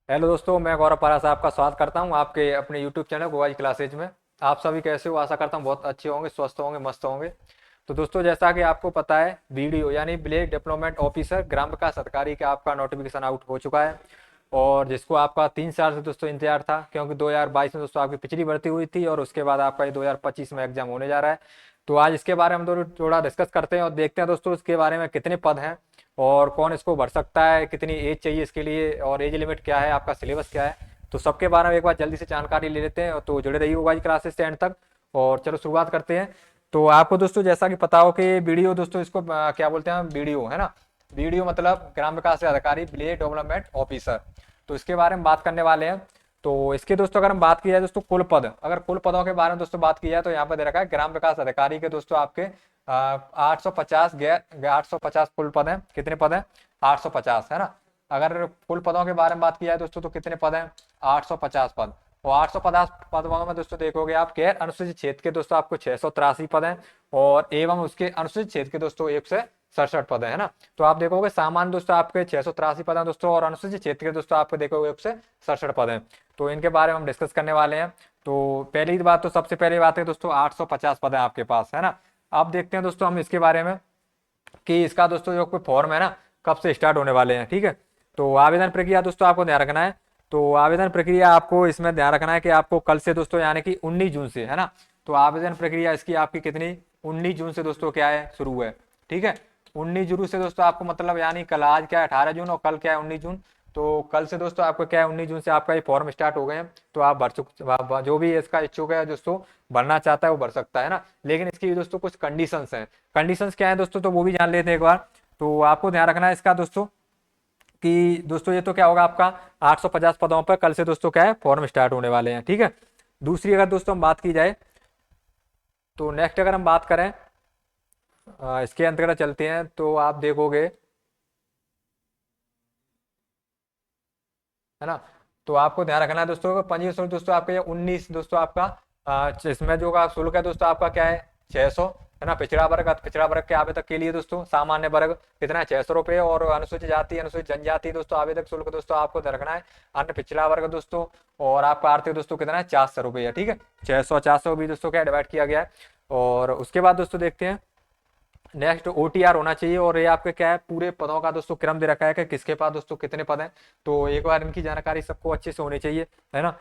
Hello दोस्तों, मैं गौरव paras आपका स्वागत करता हूं आपके अपने यूट्यूब चैनल गोवाज क्लासेज में। आप सभी कैसे हो? आशा करता हूं बहुत अच्छे होंगे, स्वस्थ होंगे, मस्त होंगे। तो दोस्तों, जैसा कि आपको पता है, बीडीओ यानी ब्लॉक डेवलपमेंट ऑफिसर ग्राम विकास अधिकारी का आपका नोटिफिकेशन आउट हो चुका है। और जिसको आपका 3 साल से दोस्तों इंतजार था, क्योंकि 2022 में दोस्तों आपकी पिछली भर्ती हुई थी और उसके बाद आपका ये 2025 में एग्जाम होने जा रहा है। तो आज इसके बारे में थोड़ा डिस्कस करते हैं और देखते हैं दोस्तों इसके बारे में कितने पद हैं और कौन इसको भर सकता है, कितनी एज चाहिए इसके लिए और एज लिमिट क्या है, आपका सिलेबस क्या है। तो सबके बारे में एक बार जल्दी से जानकारी ले लेते हैं। तो जुड़े रहिए होगा क्लासेस से एंड तक। और चलो शुरुआत करते हैं। तो आपको दोस्तों जैसा कि पता हो कि वीडियो दोस्तों इसको क्या बोलते हैं, वीडियो है ना। वीडियो मतलब ग्राम विकास अधिकारी विलेज डेवलपमेंट ऑफिसर। तो इसके बारे में बात करने वाले हैं। तो इसके दोस्तों अगर हम बात की जाए दोस्तों कुल पद, अगर कुल पदों के बारे में दोस्तों बात की जाए तो यहाँ पर दे रखा है ग्राम विकास अधिकारी के दोस्तों आपके 850 गैर 850 कुल पद हैं। कितने पद हैं? 850 है ना। अगर कुल पदों के बारे में बात की जाए दोस्तों तो कितने पद हैं? 850 पद। और 850 पदों में दोस्तों देखोगे आप गैर अनुसूचित क्षेत्र के दोस्तों आपको 683 पद हैं और एवं उसके अनुसूचित क्षेत्र के दोस्तों 167 पद है ना। तो आप देखोगे सामान्य दोस्तों आपके 683 पद हैं दोस्तों और अनुसूचित क्षेत्र के दोस्तों आपको देखोगे 167 पद हैं। तो इनके बारे में हम डिस्कस करने वाले हैं। तो पहली बात तो सबसे पहली बात है दोस्तों 850 पद है आपके पास, है ना। अब देखते हैं दोस्तों हम इसके बारे में कि इसका दोस्तों जो कोई फॉर्म है ना, कब से स्टार्ट होने वाले हैं। ठीक है। तो आवेदन प्रक्रिया दोस्तों आपको ध्यान रखना है। तो आवेदन प्रक्रिया आपको इसमें ध्यान रखना है कि आपको कल से दोस्तों यानी कि 19 जून से, है ना। तो आवेदन प्रक्रिया इसकी आपकी कितनी 19 जून से दोस्तों क्या है, शुरू है। ठीक है। 19 जून से दोस्तों आपको मतलब यानी कल आज क्या है 18 जून और कल क्या है 19 जून। तो कल से दोस्तों आपको क्या है 19 जून से आपका ये फॉर्म स्टार्ट हो गए हैं। तो आप जो भी इसका इच्छुक है दोस्तों भरना चाहता है वो भर सकता है ना। लेकिन इसकी दोस्तों कुछ कंडीशंस हैं। कंडीशंस क्या है दोस्तों, तो वो भी जान लेते हैं एक बार। तो आपको ध्यान रखना है इसका दोस्तों कि दोस्तों ये तो क्या होगा आपका 850 पदों पर कल से दोस्तों क्या है फॉर्म स्टार्ट होने वाले हैं। ठीक है। दूसरी अगर दोस्तों हम बात की जाए तो नेक्स्ट अगर हम बात करें इसके अंतर्गत चलते हैं तो आप देखोगे, है ना। तो आपको ध्यान रखना है दोस्तों पंजीयन शुल्क दोस्तों आपका ये 19 दोस्तों आपका इसमें जो का शुल्क है दोस्तों आपका क्या है 600, है ना। पिछड़ा वर्ग के आवेदक के लिए दोस्तों सामान्य वर्ग कितना है 600 रुपये और अनुसूचित जाति अनुसूचित जनजाति दोस्तों आवेदक शुल्क दोस्तों आपको ध्यान रखना है। अन्य पिछड़ा वर्ग दोस्तों और आपका आर्थिक दोस्तों कितना है 400 रुपये है। ठीक है। 600 400 भी दोस्तों क्या डिवाइड किया गया है। और उसके बाद दोस्तों देखते हैं नेक्स्ट ओटीआर होना चाहिए। और ये आपके क्या है पूरे पदों का दोस्तों क्रम दे रखा है कि किसके पास दोस्तों कितने पद हैं। तो एक बार इनकी जानकारी सबको अच्छे से होनी चाहिए, है ना।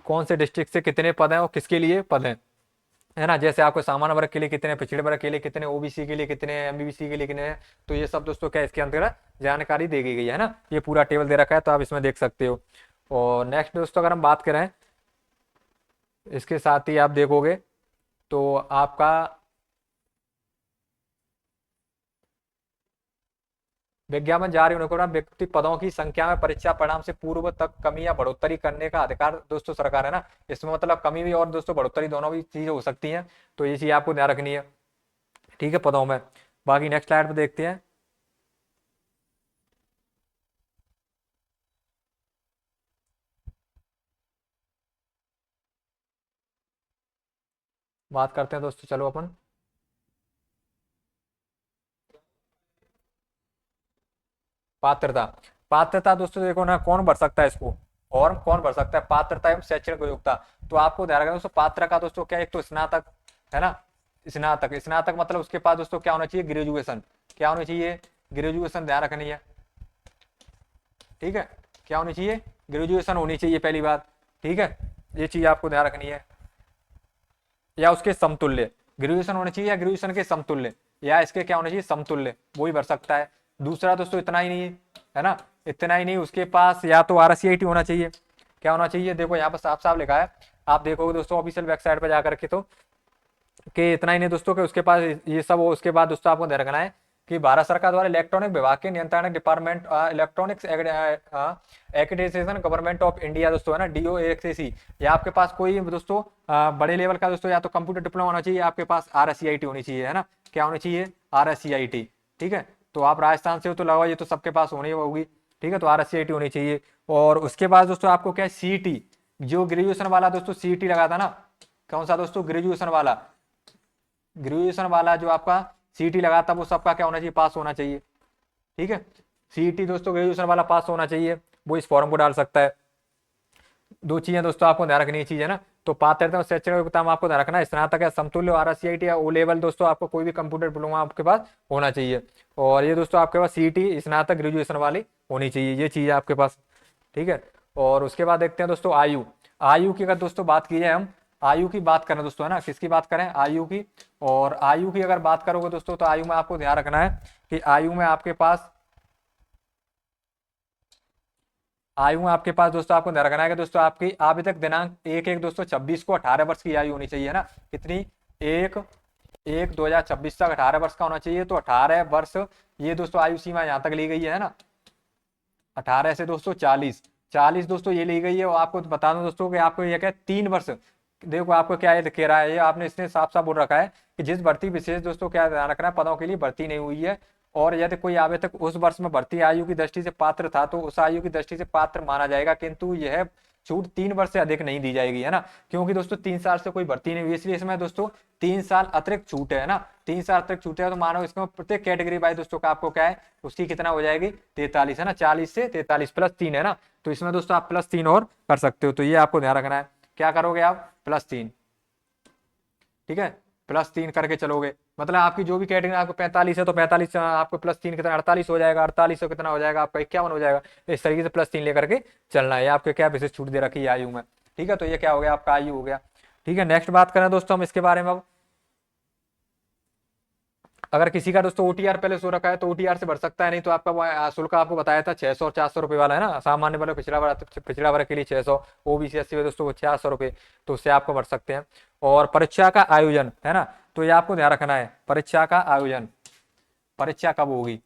कौन से डिस्ट्रिक्ट से कितने पद हैं और किसके लिए पद हैं, है ना। जैसे आपको सामान्य वर्ग के लिए कितने, पिछड़े वर्ग के लिए कितने, ओबीसी के लिए कितने, एमबीबीसी के लिए कितने हैं। तो ये सब दोस्तों क्या इसके अंतर्गत जानकारी दे गई है ना। ये पूरा टेबल दे रखा है तो आप इसमें देख सकते हो। और नेक्स्ट दोस्तों अगर हम बात करें इसके साथ ही आप देखोगे तो आपका विज्ञापन जारी होने के दौरान व्यक्ति पदों की संख्या में परीक्षा परिणाम से पूर्व तक कमी या बढ़ोतरी करने का अधिकार दोस्तों सरकार है ना। इसमें मतलब कमी भी और दोस्तों बढ़ोतरी दोनों भी चीजें हो सकती हैं। तो ये चीज आपको ध्यान रखनी है। ठीक है पदों में। बाकी नेक्स्ट स्लाइड पे देखते हैं। बात करते हैं दोस्तों चलो अपन पात्रता। पात्रता दोस्तों देखो ना, कौन भर सकता है इसको, और कौन भर सकता है पात्रता एवं शैक्षणिक योग्यता। तो आपको ध्यान रखना दोस्तों पात्र का दोस्तों क्या एक तो स्नातक, है ना। स्नातक स्नातक मतलब उसके पास दोस्तों क्या होना चाहिए ग्रेजुएशन। क्या होनी चाहिए? ग्रेजुएशन ध्यान रखनी है। ठीक है। क्या होनी चाहिए? ग्रेजुएशन होनी चाहिए पहली बात। ठीक है। ये चीज आपको ध्यान रखनी है। या उसके समतुल्य ग्रेजुएशन होना चाहिए या ग्रेजुएशन के समतुल्य या इसके क्या होना चाहिए समतुल्य, वो ही भर सकता है। दूसरा दोस्तों इतना ही नहीं है ना, इतना ही नहीं उसके पास या तो आरसीआईटी होना चाहिए। क्या होना चाहिए देखो यहाँ पर साफ साफ लिखा है, आप देखोगे दोस्तों ऑफिशियल वेबसाइट पर जाकर के तो कि इतना ही नहीं दोस्तों कि उसके पास ये सब हो। उसके बाद दोस्तों आपको ध्यान रखना है कि भारत सरकार द्वारा इलेक्ट्रॉनिक विभाग के नियंत्रण department electronics accreditation government of India दोस्तों, है ना, DOACC। या आपके पास कोई दोस्तों बड़े लेवल का दोस्तों या तो कंप्यूटर डिप्लोमा होना चाहिए, आपके पास RSCIT होनी चाहिए, है ना। क्या होनी चाहिए? RSCIT। ठीक है। तो आप राजस्थान से हो तो लगाओ, ये तो सबके पास होनी होगी। ठीक है। तो RSCIT होनी चाहिए। और उसके बाद दोस्तों आपको क्या है CET, जो ग्रेजुएशन वाला दोस्तों CET लगा था ना, कौन सा दोस्तों ग्रेजुएशन वाला, ग्रेजुएशन वाला जो आपका CET लगा था वो सबका क्या होना चाहिए पास होना चाहिए। ठीक है। CET दोस्तों ग्रेजुएशन वाला पास होना चाहिए। वो इस फॉर्म को डाल सकता है। दो चीजें दोस्तों आपको ध्यान रखनी चीज है ना, तो पात्रता और शैक्षणिक योग्यता में आपको ध्यान रखना है स्नातक या समतुल्य आरसीआईटी या ओ लेवल दोस्तों आपको कोई भी कंप्यूटर डिप्लोमा आपके पास होना चाहिए। और ये दोस्तों आपके पास सीईटी स्नातक ग्रेजुएशन वाली होनी चाहिए, ये चीज है आपके पास। ठीक है, और उसके बाद देखते हैं दोस्तों आयु। आयु की अगर दोस्तों बात की जाए, हम आयु की बात करें दोस्तों, है ना, किसकी बात करें, आयु की। और आयु की अगर बात करोगे दोस्तों तो आयु में आपको ध्यान रखना है कि आयु में आपके पास दोस्तों आपको ध्यान रखना है कि दोस्तों आपकी आवेदक दिनांक 1/1/2026 को 18 वर्ष की आयु होनी चाहिए, है ना। कितनी, 1/1/2026 तक 18 वर्ष का होना चाहिए। तो 18 वर्ष ये दोस्तों आयु सीमा यहाँ तक ली गई है ना, 18 से दोस्तों 40 दोस्तों ये ली गई है। और आपको बता दूं दोस्तों कि आपको ये क्या है, 3 वर्ष, देखो आपको क्या ये कह रहा है, ये आपने इसने साफ साफ बोल रखा है कि जिस भर्ती विशेष दोस्तों क्या ध्यान रखना है, पदों के लिए भर्ती नहीं हुई है और यदि कोई आवेदक उस वर्ष में भर्ती आयु की दृष्टि से पात्र था तो उस आयु की दृष्टि से पात्र माना जाएगा, किंतु यह छूट 3 वर्ष से अधिक नहीं दी जाएगी, है ना। क्योंकि दोस्तों 3 साल से कोई भर्ती नहीं हुई, इसलिए इसमें दोस्तों 3 साल अतिरिक्त छूट है ना, 3 साल अतिरिक्त छूट है। तो मानो इसमें प्रत्येक कैटेगरी वाइज दोस्तों का आपको क्या है, उसकी कितना हो जाएगी, 43, है ना, 40 से 43 +3 है ना। तो इसमें दोस्तों आप +3 और कर सकते हो, तो ये आपको ध्यान रखना है। क्या करोगे आप, +3, ठीक है, +3 करके चलोगे। मतलब आपकी जो भी कैटेगरी आपको 45 है तो 45 आपको +3 कितना 48 हो जाएगा, 48 से कितना हो जाएगा आपका 51 हो जाएगा। इस तरीके से +3 लेकर के चलना है। आपके क्या विशेष छूट दे रखी है आयु में, ठीक है। तो ये क्या हो गया, आपका आयु हो गया। ठीक है, नेक्स्ट बात करें दोस्तों हम इसके बारे में। अब अगर किसी का दोस्तों ओटीआर पहले सो रखा है तो ओटीआर से भर सकता है, नहीं तो आपका शुल्क आपको बताया था 600 और 400 रुपये वाला, है ना। सामान्य वाले पिछड़ा वर्ग के लिए 600, ओबीसी एससी दोस्तों 400 रुपये, तो उससे आपको भर सकते हैं। और परीक्षा का आयोजन, है ना, तो ये आपको ध्यान रखना है, परीक्षा का आयोजन, परीक्षा कब होगी,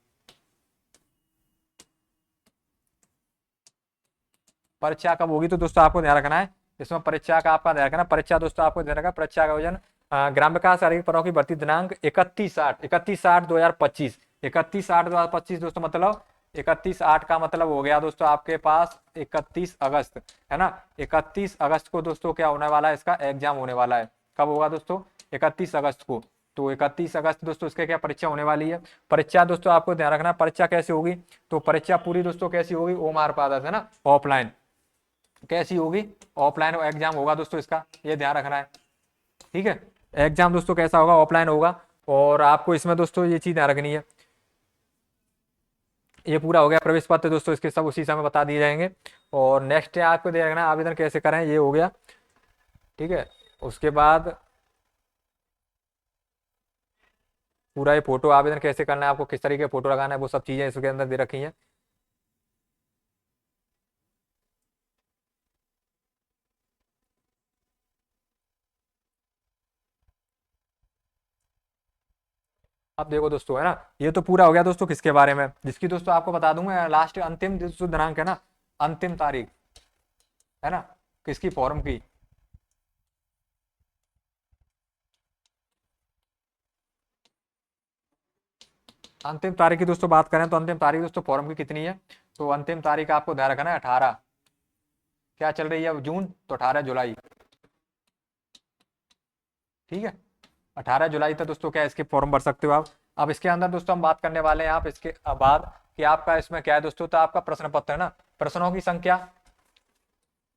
परीक्षा कब होगी, तो दोस्तों आपको ध्यान रखना है इसमें परीक्षा का आपका ध्यान रखना। परीक्षा दोस्तों आपको ध्यान रखना, परीक्षा का आयोजन ग्राम विकास अधिकारी पदों की भर्ती दिनांक 31/8/2025, 31/8/2025 दोस्तों, मतलब 31/8 का मतलब हो गया दोस्तों आपके पास 31 अगस्त, है ना। 31 अगस्त को दोस्तों क्या होने वाला है, इसका एग्जाम होने वाला है। कब होगा दोस्तों, 31 अगस्त को। तो 31 अगस्त दोस्तों इसके क्या परीक्षा होने वाली है। परीक्षा दोस्तों आपको ध्यान रखना, परीक्षा कैसे होगी, तो परीक्षा पूरी दोस्तों कैसी होगी, ओमार पादस, है ना, ऑफलाइन। कैसी होगी, ऑफलाइन एग्जाम होगा दोस्तों इसका, ये ध्यान रखना है। ठीक है, एग्जाम दोस्तों कैसा होगा, ऑफलाइन होगा। और आपको इसमें दोस्तों ये चीज ध्यान रखनी है। ये पूरा हो गया प्रवेश पत्र दोस्तों, इसके सब उसी समय बता दिए जाएंगे। और नेक्स्ट है आपको देखना आवेदन कैसे करें, ये हो गया। ठीक है, उसके बाद पूरा ये फोटो आवेदन कैसे करना है, आपको किस तरीके फोटो लगाना है, वो सब चीजें इसके अंदर दे रखी हैं। अब देखो दोस्तों, है ना, ये तो पूरा हो गया दोस्तों किसके बारे में, जिसकी दोस्तों आपको बता दूंगा लास्ट अंतिम दोस्तों दिनांक है ना, अंतिम तारीख, है ना, किसकी, फॉर्म की। अंतिम तारीख की दोस्तों बात करें तो अंतिम तारीख दोस्तों फॉर्म की कितनी है, तो अंतिम तारीख आपको ध्यान रखना है 18, क्या चल रही है अब जून, तो 18 जुलाई। ठीक है, 18 जुलाई तक दोस्तों क्या इसके फॉर्म भर सकते हो आप। अब इसके अंदर दोस्तों हम बात करने वाले हैं आप इसके बाद कि आपका इसमें क्या है दोस्तों, तो आपका प्रश्न पत्र, है ना, प्रश्नों की संख्या,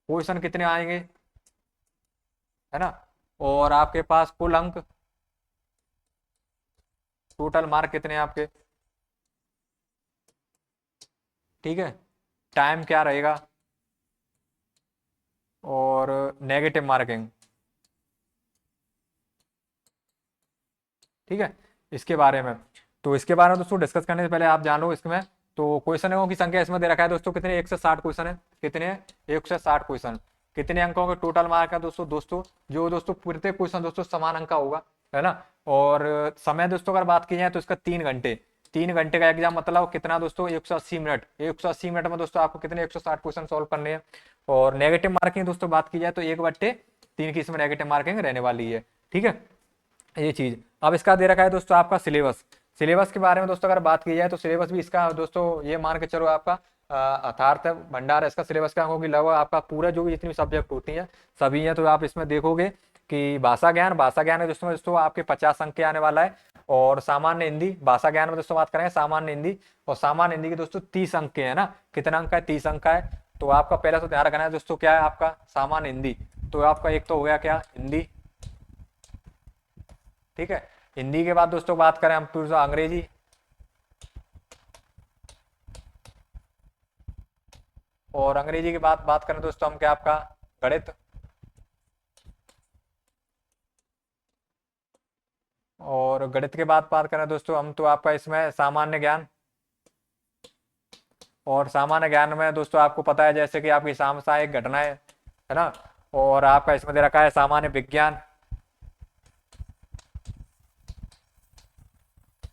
क्वेश्चन कितने आएंगे, है ना, और आपके पास कुल अंक, टोटल मार्क कितने हैं आपके। ठीक है, टाइम क्या रहेगा, और नेगेटिव मार्किंग। ठीक है, इसके बारे में, तो इसके बारे में दोस्तों डिस्कस करने से पहले आप जान लो इसमें, तो क्वेश्चनों की संख्या इसमें दे रखा है दोस्तों कितने, 160 क्वेश्चन है, कितने, 160 क्वेश्चन। कितने अंकों के टोटल मार्क है दोस्तों, जो दोस्तों प्रत्येक क्वेश्चन दोस्तों समान अंक का होगा, है ना। और समय दोस्तों अगर बात की जाए तो इसका 3 घंटे, 3 घंटे का एग्जाम, मतलब कितना दोस्तों, 180 मिनट, 180 मिनट में दोस्तों आपको कितने 160 क्वेश्चन सॉल्व करने हैं। और नेगेटिव मार्किंग दोस्तों बात की जाए तो 1/3 की इसमें नेगेटिव मार्किंग रहने वाली है। ठीक है, ये चीज। अब इसका दे रखा है दोस्तों आपका सिलेबस, सिलेबस के बारे में दोस्तों अगर बात की जाए तो सिलेबस भी इसका दोस्तों ये मान के चलो आपका अथार्थ भंडार है इसका सिलेबस क्या होगी, लगभग आपका पूरा जो भी जितनी सब्जेक्ट होती हैं सभी हैं। तो आप इसमें देखोगे कि भाषा ज्ञान है दोस्तों आपके 50 अंक के आने वाला है। और सामान्य हिंदी भाषा ज्ञान में दोस्तों बात करेंगे सामान्य हिंदी। और सामान्य हिंदी के दोस्तों 30 अंक के है ना, कितना अंक है, 30 अंक का है। तो आपका पहला तो ध्यान रखना है दोस्तों, क्या है आपका सामान्य हिंदी। तो आपका एक तो हो गया क्या, हिंदी, ठीक है। हिंदी के बाद दोस्तों बात करें हम फिर अंग्रेजी, और अंग्रेजी के बाद बात करें दोस्तों हम क्या आपका गणित, और गणित के बाद बात करें दोस्तों हम तो आपका इसमें सामान्य ज्ञान। और सामान्य ज्ञान में दोस्तों आपको पता है जैसे कि आपकी सामयिक घटनाएं है ना, और आपका इसमें दे रखा है सामान्य विज्ञान,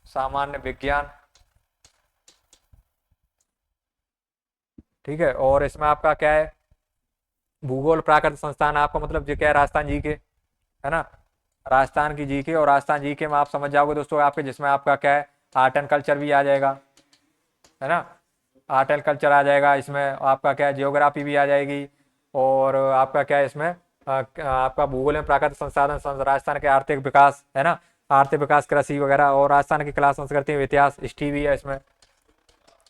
सामान्य विज्ञान, ठीक है। और इसमें आपका क्या है, भूगोल प्राकृतिक संस्थान, आपका मतलब ये क्या है, राजस्थान जी के है ना, राजस्थान की जी के। और राजस्थान जी के में आप समझ जाओगे दोस्तों आपके, जिसमें आपका क्या है, आर्ट एंड कल्चर भी आ जाएगा है ना, आर्ट एंड कल्चर आ जाएगा इसमें, आपका क्या है जियोग्राफी भी आ जाएगी। और आपका क्या है इसमें आपका भूगोल में प्राकृतिक संसाधन, राजस्थान के आर्थिक विकास है ना, आर्थिक विकास, कृषि वगैरह, और राजस्थान की कला संस्कृति इतिहास, हिस्ट्री भी है इसमें,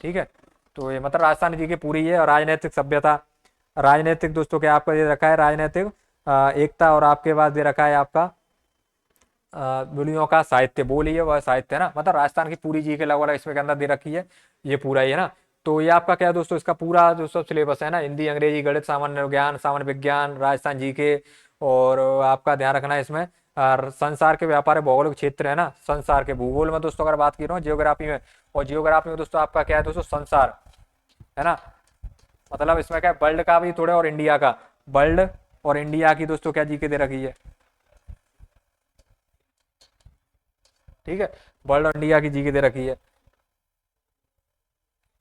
ठीक है। तो ये मतलब राजस्थान जी की पूरी है। और राजनीतिक सभ्यता, राजनीतिक दोस्तों क्या आपका दे रखा है, राजनीतिक एकता, और आपके पास दे रखा है आपका बोलियों का साहित्य, बोलिए वह साहित्य है ना, मतलब राजस्थान की पूरी जी के लगभग इसमें के अंदर दे रखी है, ये पूरा ही है ना। तो ये आपका क्या है दोस्तों, इसका पूरा दोस्तों सिलेबस है ना, हिंदी, अंग्रेजी, गणित, सामान्य ज्ञान, सामान्य विज्ञान, राजस्थान जी के। और आपका ध्यान रखना है इसमें संसार के व्यापार भौगोलिक क्षेत्र है ना, संसार के भूगोल में दोस्तों अगर बात की रहा हूँ जियोग्राफी में, और जियोग्राफी में दोस्तों आपका क्या है दोस्तों, संसार है ना, मतलब इसमें क्या है वर्ल्ड का भी थोड़ा, और इंडिया का, वर्ल्ड और इंडिया की दोस्तों क्या जी के दे रखी है, ठीक है, वर्ल्ड और इंडिया की जी के दे रखी है।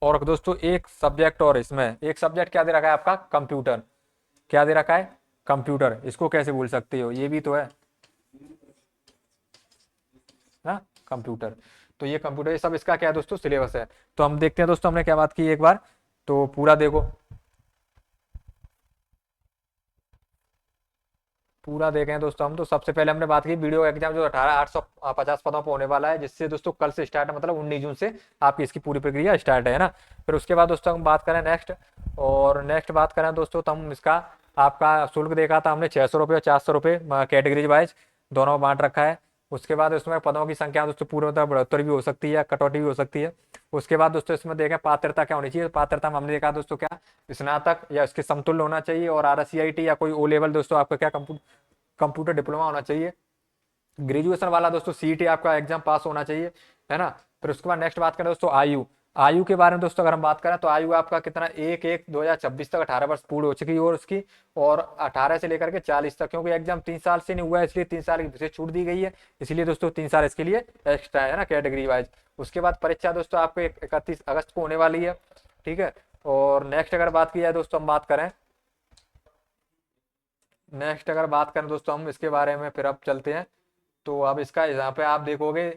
और दोस्तों एक सब्जेक्ट, और इसमें एक सब्जेक्ट क्या दे रखा है आपका, कंप्यूटर, क्या दे रखा है, कंप्यूटर, इसको कैसे भूल सकते हो, ये भी तो है ना, कंप्यूटर। तो ये कंप्यूटर, ये सब इसका क्या है दोस्तों, सिलेबस है। तो हम देखते हैं दोस्तों हमने क्या बात की एक बार, तो पूरा देखो, पूरा देखें दोस्तों हम। तो सबसे पहले हमने बात की वीडियो एग्जाम जो 18,850 पदों पर होने वाला है, जिससे दोस्तों कल से स्टार्ट है, मतलब 19 जून से आपकी इसकी पूरी प्रक्रिया स्टार्ट है ना। फिर उसके बाद दोस्तों हम बात करें नेक्स्ट, और नेक्स्ट बात करें दोस्तों तो हम इसका आपका शुल्क देखा था हमने 600 रुपये और 400 रुपये, कैटेगरीज वाइज दोनों बांट रखा है। उसके बाद उसमें पदों की संख्या दोस्तों पूरी मतलब बढ़ोतरी भी हो सकती है, कटौती भी हो सकती है। उसके बाद दोस्तों इसमें देखें पात्रता क्या होनी चाहिए, पात्रता में हमने देखा दोस्तों क्या, स्नातक या इसके समतुल्य होना चाहिए, और RSCIT या कोई ओ लेवल दोस्तों आपका क्या कंप्यूटर डिप्लोमा होना चाहिए। ग्रेजुएशन वाला दोस्तों CET आपका एग्जाम पास होना चाहिए, है ना। फिर उसके बाद नेक्स्ट बात करें दोस्तों आयु, आयु के बारे में दोस्तों अगर हम बात करें तो आयु आपका कितना, 1/1/2026 तक 18 वर्ष पूर्ण हो चुकी है, और उसकी और 18 से लेकर के 40 तक, क्योंकि एग्जाम 3 साल से नहीं हुआ है इसलिए 3 साल की विशेष छूट दी गई है, इसलिए दोस्तों 3 साल इसके लिए एक्स्ट्रा है ना, कैटेगरी वाइज। उसके बाद परीक्षा दोस्तों आपको 31 अगस्त को होने वाली है, ठीक है। और नेक्स्ट अगर बात की जाए दोस्तों, हम बात करें नेक्स्ट अगर बात करें दोस्तों हम इसके बारे में, फिर अब चलते हैं। तो अब इसका यहाँ पे आप देखोगे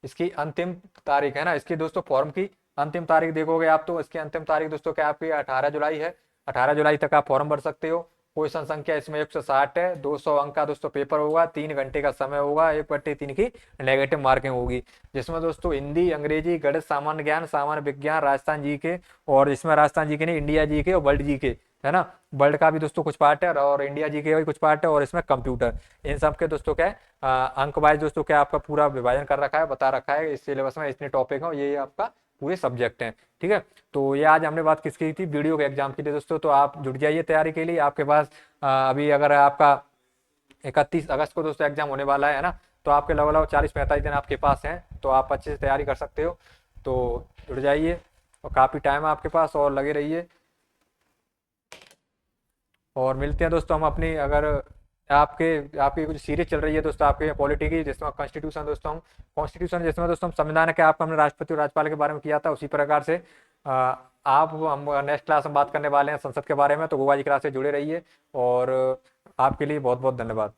इसकी अंतिम तारीख है ना, इसकी दोस्तों फॉर्म की अंतिम तारीख देखोगे आप, तो इसकी अंतिम तारीख दोस्तों क्या आपकी 18 जुलाई है, 18 जुलाई तक आप फॉर्म भर सकते हो। क्वेश्चन संख्या इसमें 160 है, 200 अंक का दोस्तों पेपर होगा, 3 घंटे का समय होगा, 1/3 की नेगेटिव मार्किंग होगी, जिसमें दोस्तों हिंदी, अंग्रेजी, गणित, सामान्य ज्ञान, सामान्य विज्ञान, राजस्थान जी के, और इसमें राजस्थान जी के नहीं, इंडिया जी के और वर्ल्ड जी के है ना, वर्ल्ड का भी दोस्तों कुछ पार्ट है, और इंडिया जी के भी कुछ पार्ट है, और इसमें कंप्यूटर, इन सब के दोस्तों क्या है अंक वाइज दोस्तों क्या आपका पूरा विभाजन कर रखा है, बता रखा है इस सिलेबस में इतने टॉपिक हैं, ये आपका पूरे सब्जेक्ट हैं, ठीक है। तो ये आज हमने बात किसकी थी, वीडियो के एग्जाम के लिए दोस्तों। तो आप जुट जाइए तैयारी के लिए, आपके पास अभी अगर आपका 31 अगस्त को दोस्तों एग्जाम होने वाला है ना, तो आपके लगभग 40-45 दिन आपके पास हैं, तो आप अच्छे से तैयारी कर सकते हो। तो जुट जाइए, और काफ़ी टाइम है आपके पास, और लगे रहिए। और मिलते हैं दोस्तों हम अपनी, अगर आपके आपकी कुछ सीरीज चल रही है दोस्तों आपके पॉलिटी की, जिसमें कॉन्स्टिट्यूशन दोस्तों हम कॉन्स्टिट्यूशन जिसमें दोस्तों हम संविधान के आपका हमने राष्ट्रपति और राज्यपाल के बारे में किया था, उसी प्रकार से आप हम नेक्स्ट क्लास में बात करने वाले हैं संसद के बारे में। तो गोवा जी क्लास से जुड़े रहिए, और आपके लिए बहुत बहुत धन्यवाद।